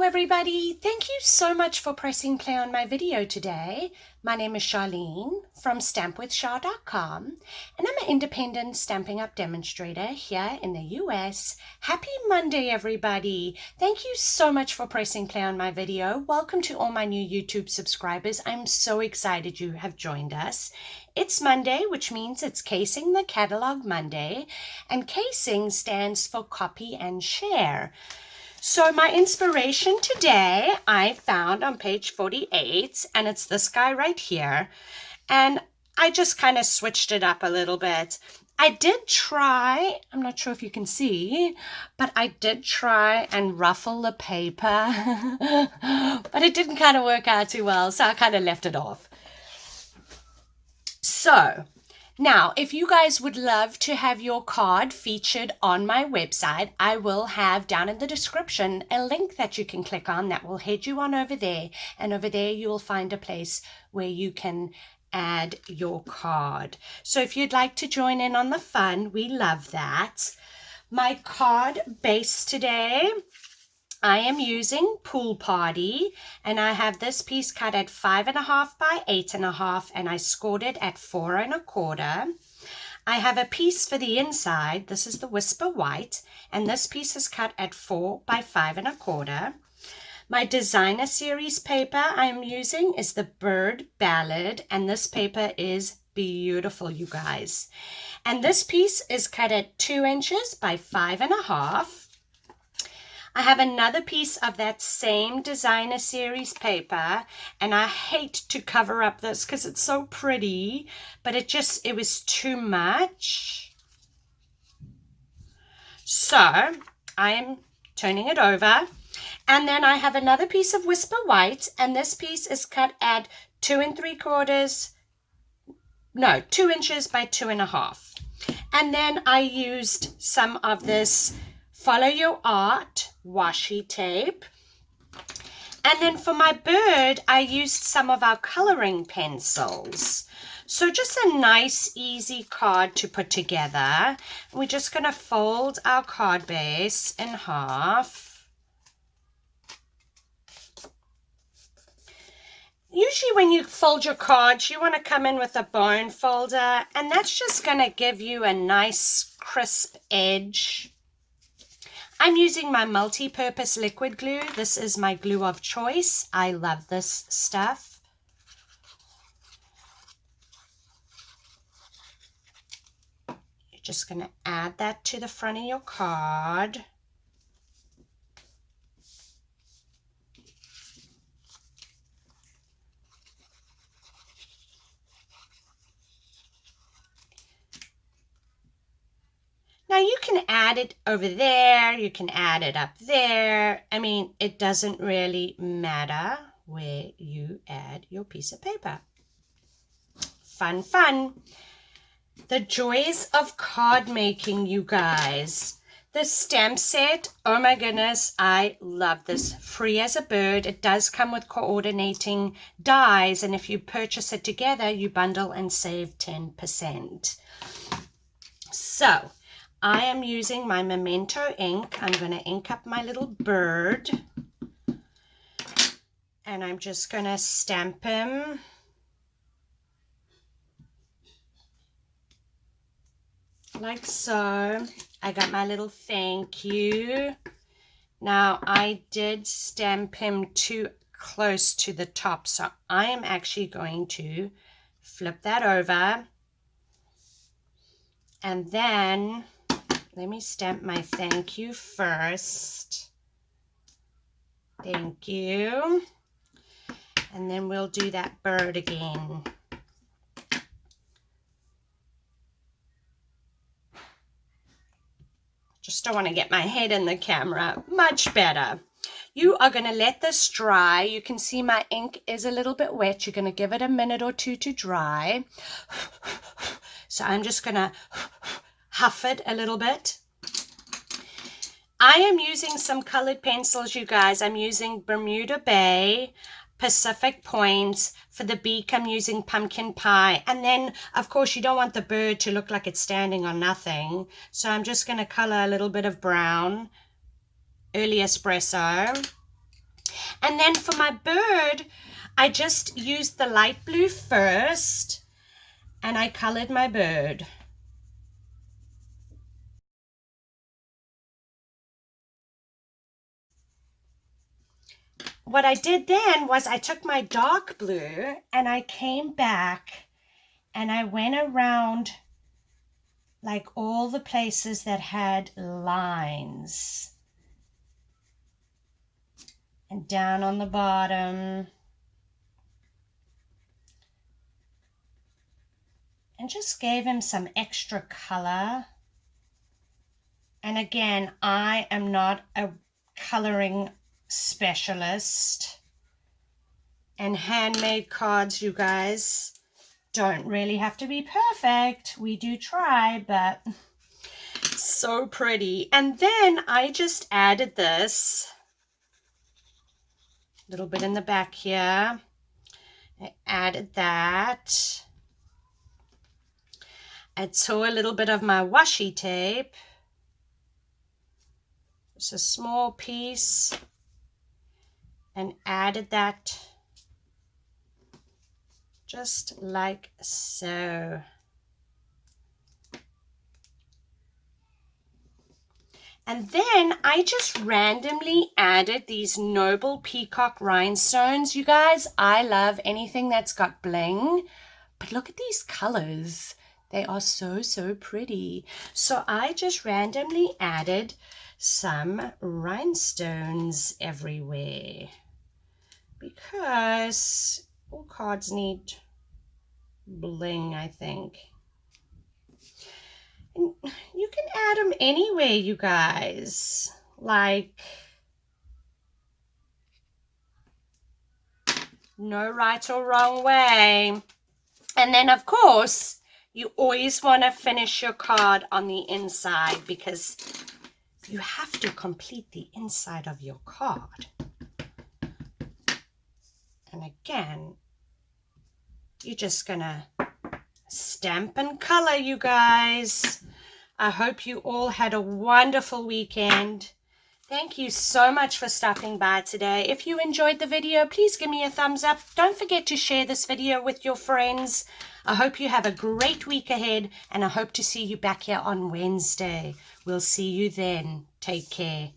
everybody. Thank you so much for pressing play on my video today. My name is Sharleen from stampwithshar.com and I'm an independent Stampin' Up! Demonstrator here in the US. Happy Monday, everybody. Thank you so much for pressing play on my video. Welcome to all my new YouTube subscribers. I'm so excited you have joined us. It's Monday, which means it's Casing the Catalog Monday, and casing stands for copy and share. So my inspiration today I found on page 48, and it's this guy right here, and I just kind of switched it up a little bit. I did try, I'm not sure if you can see, but I did try and ruffle the paper, but it didn't kind of work out too well, so I kind of left it off. So now, if you guys would love to have your card featured on my website, I will have down in the description a link that you can click on that will head you on over there. And over there, you will find a place where you can add your card. So if you'd like to join in on the fun, we love that. My card base today, I am using Pool Party, and I have this piece cut at 5.5 by 8.5, and I scored it at 4 1/4. I have a piece for the inside. This is the Whisper White, and this piece is cut at 4 by 5 1/4. My designer series paper I'm using is the Bird Ballad, and this paper is beautiful, you guys. And this piece is cut at 2 inches by 5.5. I have another piece of that same designer series paper, and I hate to cover up this because it's so pretty, but it was too much. So I am turning it over, and then I have another piece of Whisper White, and this piece is cut at 2 inches by 2.5. And then I used some of this Follow Your Art washi tape. And then for my bird, I used some of our coloring pencils. So just a nice, easy card to put together. We're just going to fold our card base in half. Usually when you fold your cards, you want to come in with a bone folder, and that's just going to give you a nice, crisp edge. I'm using my multi-purpose liquid glue. This is my glue of choice. I love this stuff. You're just going to add that to the front of your card. Now you can add it over there, you can add it up there. I mean, it doesn't really matter where you add your piece of paper. Fun, fun. The joys of card making, you guys. This stamp set, oh my goodness, I love this. Free as a bird. It does come with coordinating dies, and if you purchase it together, you bundle and save 10%. So I am using my Memento ink. I'm going to ink up my little bird, and I'm just going to stamp him. Like so. I got my little thank you. Now I did stamp him too close to the top, so I am actually going to flip that over, and then let me stamp my thank you first. Thank you. And then we'll do that bird again. Just don't want to get my head in the camera. Much better. You are going to let this dry. You can see my ink is a little bit wet. You're going to give it a minute or two to dry. So I'm just going to huff it a little bit. I am using some colored pencils, you guys. I'm using Bermuda Bay, Pacific Point. For the beak, I'm using Pumpkin Pie. And then, of course, you don't want the bird to look like it's standing on nothing. So I'm just going to color a little bit of brown, Early Espresso. And then for my bird, I just used the light blue first, and I colored my bird. What I did then was I took my dark blue and I came back and I went around like all the places that had lines and down on the bottom, and just gave him some extra color. And again, I am not a coloring specialist, and handmade cards, you guys, don't really have to be perfect. We do try, but so pretty. And then I just added this little bit in the back here. I added that. I tore a little bit of my washi tape. It's a small piece, and added that just like so. And then I just randomly added these noble peacock rhinestones. You guys, I love anything that's got bling, but look at these colors. They are so, so pretty. So I just randomly added some rhinestones everywhere because all cards need bling, I think. And you can add them anywhere, you guys. Like, no right or wrong way. And then, of course, you always want to finish your card on the inside because you have to complete the inside of your card. And again, you're just going to stamp and color, you guys. I hope you all had a wonderful weekend. Thank you so much for stopping by today. If you enjoyed the video, please give me a thumbs up. Don't forget to share this video with your friends. I hope you have a great week ahead, and I hope to see you back here on Wednesday. We'll see you then. Take care.